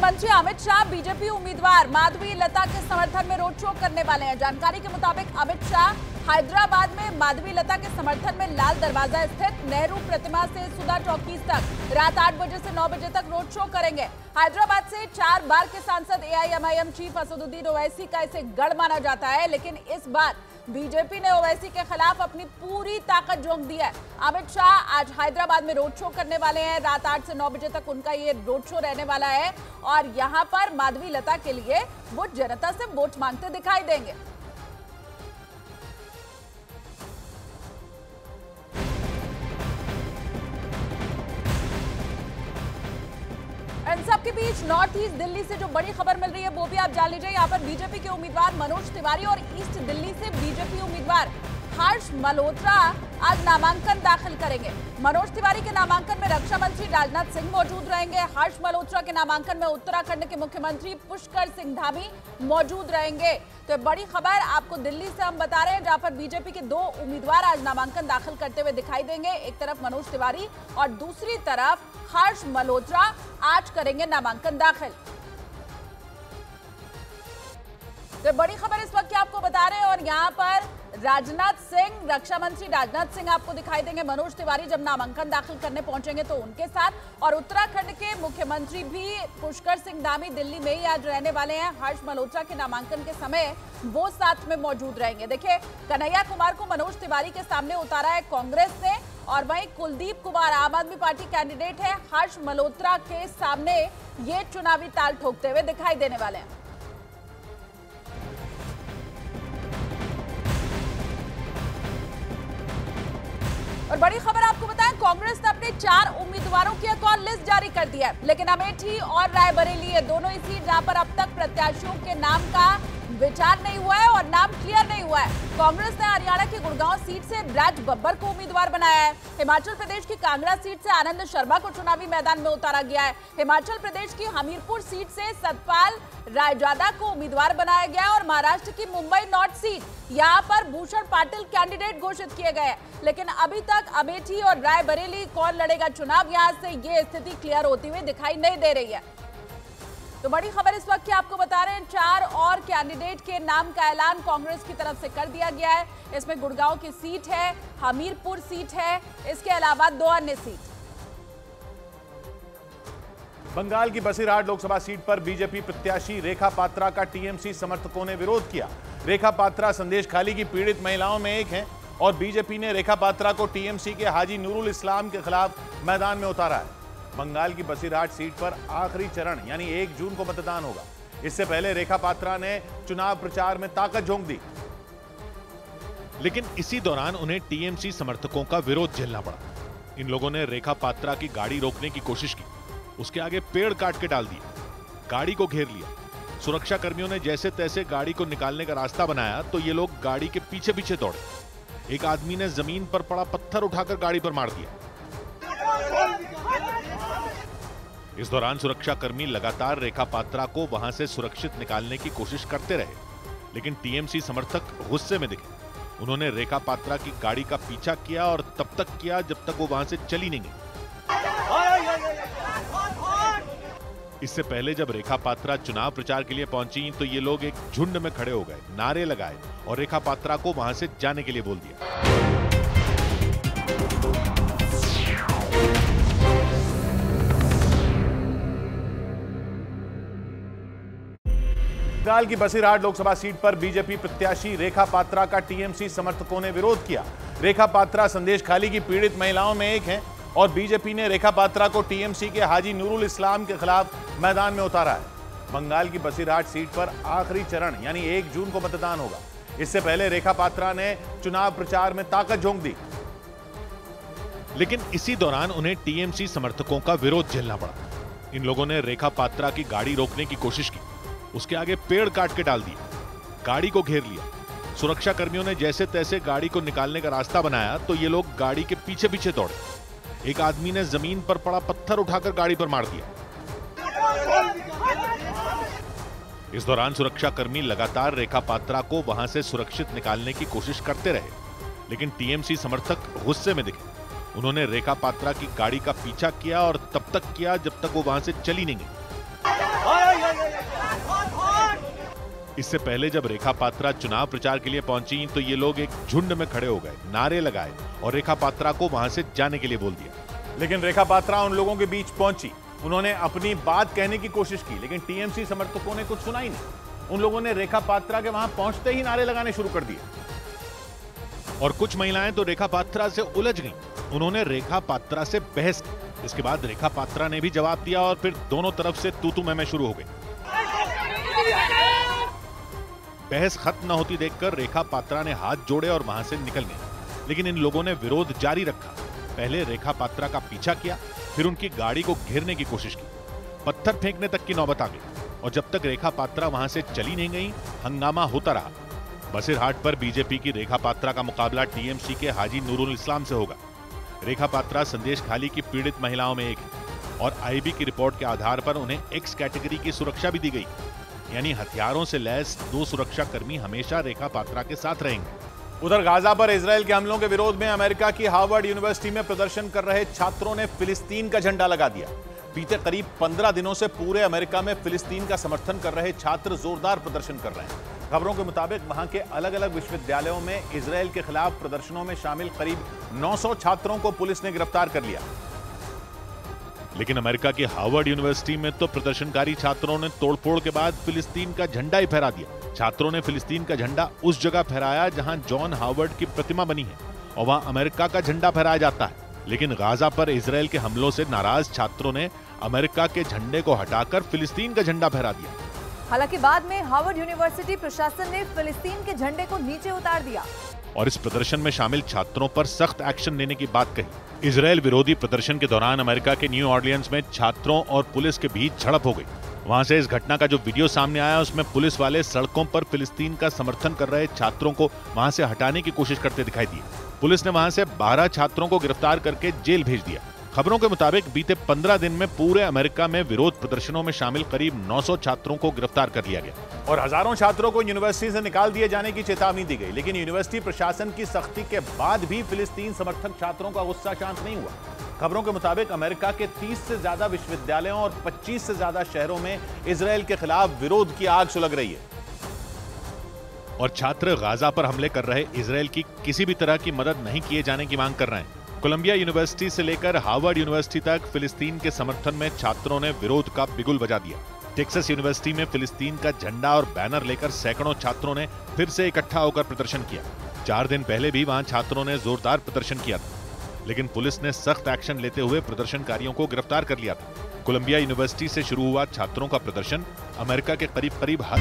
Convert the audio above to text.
मंत्री अमित शाह बीजेपी उम्मीदवार माधवी लता के समर्थन में रोड शो करने वाले हैं। जानकारी के मुताबिक अमित शाह हैदराबाद में माधवी लता के समर्थन में लाल दरवाजा स्थित नेहरू प्रतिमा से सुधा चौकीज तक रात 8 बजे से 9 बजे तक रोड शो करेंगे। हैदराबाद से 4 बार के सांसद एआईएमआईएम चीफ असदुद्दीन ओवैसी का इसे गढ़ माना जाता है, लेकिन इस बार बीजेपी ने ओवैसी के खिलाफ अपनी पूरी ताकत झोंक दी है। अमित शाह आज हैदराबाद में रोड शो करने वाले हैं। रात 8 से 9 बजे तक उनका ये रोड शो रहने वाला है और यहां पर माधवी लता के लिए वो जनता से वोट मांगते दिखाई देंगे। इन सबके बीच नॉर्थ ईस्ट दिल्ली से जो बड़ी खबर मिल रही है वो भी आप जान लीजिए। यहाँ पर बीजेपी के उम्मीदवार मनोज तिवारी और ईस्ट दिल्ली से बीजेपी उम्मीदवार हर्ष मल्होत्रा आज नामांकन दाखिल करेंगे। मनोज तिवारी के नामांकन में रक्षा मंत्री राजनाथ सिंह मौजूद रहेंगे। हर्ष मल्होत्रा के नामांकन में उत्तराखंड के मुख्यमंत्री पुष्कर सिंह धामी मौजूद रहेंगे। तो बड़ी खबर आपको दिल्ली से हम बता रहे हैं, जहां पर बीजेपी के 2 उम्मीदवार आज नामांकन दाखिल करते हुए दिखाई देंगे। एक तरफ मनोज तिवारी और दूसरी तरफ हर्ष मल्होत्रा आज करेंगे नामांकन दाखिल। तो बड़ी खबर इस वक्त आपको बता रहे हैं और यहाँ पर राजनाथ सिंह, रक्षा मंत्री राजनाथ सिंह आपको दिखाई देंगे। मनोज तिवारी जब नामांकन दाखिल करने पहुंचेंगे तो उनके साथ, और उत्तराखंड के मुख्यमंत्री भी पुष्कर सिंह धामी दिल्ली में ही आज रहने वाले हैं। हर्ष मल्होत्रा के नामांकन के समय वो साथ में मौजूद रहेंगे। देखिए, कन्हैया कुमार को मनोज तिवारी के सामने उतारा है कांग्रेस ने, और वहीं कुलदीप कुमार आम आदमी पार्टी कैंडिडेट है, हर्ष मल्होत्रा के सामने ये चुनावी ताल ठोकते हुए दिखाई देने वाले हैं। और बड़ी खबर आपको बताएं, कांग्रेस ने अपने 4 उम्मीदवारों की एक और लिस्ट जारी कर दी है, लेकिन अमेठी और रायबरेली ये दोनों ही सीट जहां पर अब तक प्रत्याशियों के नाम का विचार नहीं हुआ है और नाम क्लियर नहीं हुआ है। कांग्रेस ने हरियाणा की गुड़गांव सीट से राज बब्बर को उम्मीदवार बनाया है। हिमाचल प्रदेश की कांगड़ा सीट से आनंद शर्मा को चुनावी मैदान में उतारा गया है। हिमाचल प्रदेश की हमीरपुर सीट से सतपाल रायजादा को उम्मीदवार बनाया गया है और महाराष्ट्र की मुंबई नॉर्थ सीट, यहाँ पर भूषण पाटिल कैंडिडेट घोषित किए गए हैं। लेकिन अभी तक अमेठी और रायबरेली कौन लड़ेगा चुनाव, यहाँ से ये स्थिति क्लियर होती हुई दिखाई नहीं दे रही है। तो बड़ी खबर इस वक्त की आपको बता रहे हैं, 4 और कैंडिडेट के नाम का ऐलान कांग्रेस की तरफ से कर दिया गया है। इसमें गुड़गांव की सीट है, हमीरपुर सीट है, इसके अलावा 2 अन्य सीट। बंगाल की बसीरहाट लोकसभा सीट पर बीजेपी प्रत्याशी रेखा पात्रा का टीएमसी समर्थकों ने विरोध किया। रेखा पात्रा संदेश खाली की पीड़ित महिलाओं में एक हैं और बीजेपी ने रेखा पात्रा को टीएमसी के हाजी नूरुल इस्लाम के खिलाफ मैदान में उतारा है। बंगाल की बसीरहाट सीट पर आखिरी चरण यानी 1 जून को मतदान होगा। इससे पहले रेखा पात्रा ने चुनाव प्रचार में ताकत झोंक दी, लेकिन इसी दौरान उन्हें टीएमसी समर्थकों का विरोध झेलना पड़ा। इन लोगों ने रेखा पात्रा की गाड़ी रोकने की कोशिश की, उसके आगे पेड़ काट के डाल दिए, गाड़ी को घेर लिया। सुरक्षा कर्मियों ने जैसे तैसे गाड़ी को निकालने का रास्ता बनाया तो ये लोग गाड़ी के पीछे पीछे दौड़े। एक आदमी ने जमीन पर पड़ा पत्थर उठाकर गाड़ी पर मार दिया। इस दौरान सुरक्षा कर्मी लगातार रेखा पात्रा को वहां से सुरक्षित निकालने की कोशिश करते रहे, लेकिन टीएमसी समर्थक गुस्से में दिखे। उन्होंने रेखा पात्रा की गाड़ी का पीछा किया और तब तक किया जब तक वो वहां से चली नहीं गई। इससे पहले जब रेखा पात्रा चुनाव प्रचार के लिए पहुंची तो ये लोग एक झुंड में खड़े हो गए, नारे लगाए और रेखा पात्रा को वहां से जाने के लिए बोल दिया। बंगाल की बसीरहाट लोकसभा सीट पर बीजेपी प्रत्याशी रेखा पात्रा का टीएमसी समर्थकों ने विरोध किया। रेखा पात्रा संदेश खाली की पीड़ित महिलाओं में एक हैं और बीजेपी ने रेखा पात्रा को टीएमसी के हाजी नूरुल इस्लाम के खिलाफ मैदान में उतारा है। बंगाल की बसीरहाट सीट पर आखिरी चरण यानी 1 जून को मतदान होगा। इससे पहले रेखा पात्रा ने चुनाव प्रचार में ताकत झोंक दी, लेकिन इसी दौरान उन्हें टीएमसी समर्थकों का विरोध झेलना पड़ा। इन लोगों ने रेखा पात्रा की गाड़ी रोकने की कोशिश की, उसके आगे पेड़ काट के डाल दिए, गाड़ी को घेर लिया। सुरक्षा कर्मियों ने जैसे तैसे गाड़ी को निकालने का रास्ता बनाया तो ये लोग गाड़ी के पीछे पीछे दौड़े। एक आदमी ने जमीन पर पड़ा पत्थर उठाकर गाड़ी पर मार दिया। इस दौरान सुरक्षा कर्मी लगातार रेखा पात्रा को वहां से सुरक्षित निकालने की कोशिश करते रहे, लेकिन टीएमसी समर्थक गुस्से में दिखे। उन्होंने रेखा पात्रा की गाड़ी का पीछा किया और तब तक किया जब तक वो वहां से चली नहीं गई। इससे पहले जब रेखा पात्रा चुनाव प्रचार के लिए पहुंची तो ये लोग एक झुंड में खड़े हो गए, नारे लगाए और रेखा पात्रा को वहां से जाने के लिए बोल दिया। लेकिन रेखा पात्रा उन लोगों के बीच पहुंची, उन्होंने अपनी बात कहने की कोशिश की, लेकिन टीएमसी समर्थकों ने कुछ सुना ही नहीं। उन लोगों ने रेखा पात्रा के वहां पहुंचते ही नारे लगाने शुरू कर दिए। और कुछ महिलाएं तो रेखा पात्रा से उलझ गईं। उन्होंने रेखा पात्रा से बहस की। इसके बाद रेखा पात्रा ने भी जवाब दिया और फिर दोनों तरफ से तू मैं शुरू हो गई। बहस खत्म न होती देखकर रेखा पात्रा ने हाथ जोड़े और वहां से निकल गई। लेकिन इन लोगों ने विरोध जारी रखा। पहले रेखा पात्रा का पीछा किया, फिर उनकी गाड़ी को घेरने की कोशिश की। पत्थर फेंकने तक की नौबत आ गई और जब तक रेखा पात्रा वहां से चली नहीं गई, हंगामा होता रहा। बसीरहाट पर बीजेपी की रेखा पात्रा का मुकाबला टीएमसी के हाजी नूरुल इस्लाम से होगा। रेखा पात्रा संदेश खाली की पीड़ित महिलाओं में एक है और आईबी की रिपोर्ट के आधार पर उन्हें एक्स कैटेगरी की सुरक्षा भी दी गई, यानी हथियारों से लैस 2 सुरक्षा कर्मी हमेशा रेखा पात्रा के साथ रहेंगे। उधर गाजा पर इजरायल के हमलों के विरोध में अमेरिका की हार्वर्ड यूनिवर्सिटी में प्रदर्शन कर रहे छात्रों ने फिलिस्तीन का झंडा लगा दिया। बीते करीब 15 दिनों से पूरे अमेरिका में फिलिस्तीन का समर्थन कर रहे छात्र जोरदार प्रदर्शन कर रहे हैं। खबरों के मुताबिक वहां के अलग अलग विश्वविद्यालयों में इजरायल के खिलाफ प्रदर्शनों में शामिल करीब 900 छात्रों को पुलिस ने गिरफ्तार कर लिया। लेकिन अमेरिका की हार्वर्ड यूनिवर्सिटी में तो प्रदर्शनकारी छात्रों ने तोड़फोड़ के बाद फिलिस्तीन का झंडा ही फहरा दिया। छात्रों ने फिलिस्तीन का झंडा उस जगह फहराया जहां जॉन हार्वर्ड की प्रतिमा बनी है और वहां अमेरिका का झंडा फहराया जाता है। लेकिन गाजा पर इजरायल के हमलों से नाराज छात्रों ने अमेरिका के झंडे को हटाकर फिलिस्तीन का झंडा फहरा दिया। हालांकि बाद में हार्वर्ड यूनिवर्सिटी प्रशासन ने फिलिस्तीन के झंडे को नीचे उतार दिया और इस प्रदर्शन में शामिल छात्रों पर सख्त एक्शन लेने की बात कही। इजरायल विरोधी प्रदर्शन के दौरान अमेरिका के न्यू ऑर्लियंस में छात्रों और पुलिस के बीच झड़प हो गई। वहां से इस घटना का जो वीडियो सामने आया उसमें पुलिस वाले सड़कों पर फिलिस्तीन का समर्थन कर रहे छात्रों को वहां से हटाने की कोशिश करते दिखाई दिए। पुलिस ने वहां से 12 छात्रों को गिरफ्तार करके जेल भेज दिया। खबरों के मुताबिक बीते 15 दिन में पूरे अमेरिका में विरोध प्रदर्शनों में शामिल करीब 900 छात्रों को गिरफ्तार कर लिया गया और हजारों छात्रों को यूनिवर्सिटी से निकाल दिए जाने की चेतावनी दी गई। लेकिन यूनिवर्सिटी प्रशासन की सख्ती के बाद भी फिलिस्तीन समर्थक छात्रों का गुस्सा शांत नहीं हुआ। खबरों के मुताबिक अमेरिका के 30 से ज्यादा विश्वविद्यालयों और 25 से ज्यादा शहरों में इजरायल के खिलाफ विरोध की आग सुलग रही है और छात्र गाजा पर हमले कर रहे इजरायल की किसी भी तरह की मदद नहीं किए जाने की मांग कर रहे हैं। कोलंबिया यूनिवर्सिटी से लेकर हार्वर्ड यूनिवर्सिटी तक फिलिस्तीन के समर्थन में छात्रों ने विरोध का बिगुल बजा दिया। टेक्सास यूनिवर्सिटी में फिलिस्तीन का झंडा और बैनर लेकर सैकड़ों छात्रों ने फिर से इकट्ठा होकर प्रदर्शन किया। 4 दिन पहले भी वहां छात्रों ने जोरदार प्रदर्शन किया था, लेकिन पुलिस ने सख्त एक्शन लेते हुए प्रदर्शनकारियों को गिरफ्तार कर लिया था। कोलंबिया यूनिवर्सिटी से शुरू हुआ छात्रों का प्रदर्शन अमेरिका के करीब करीब हर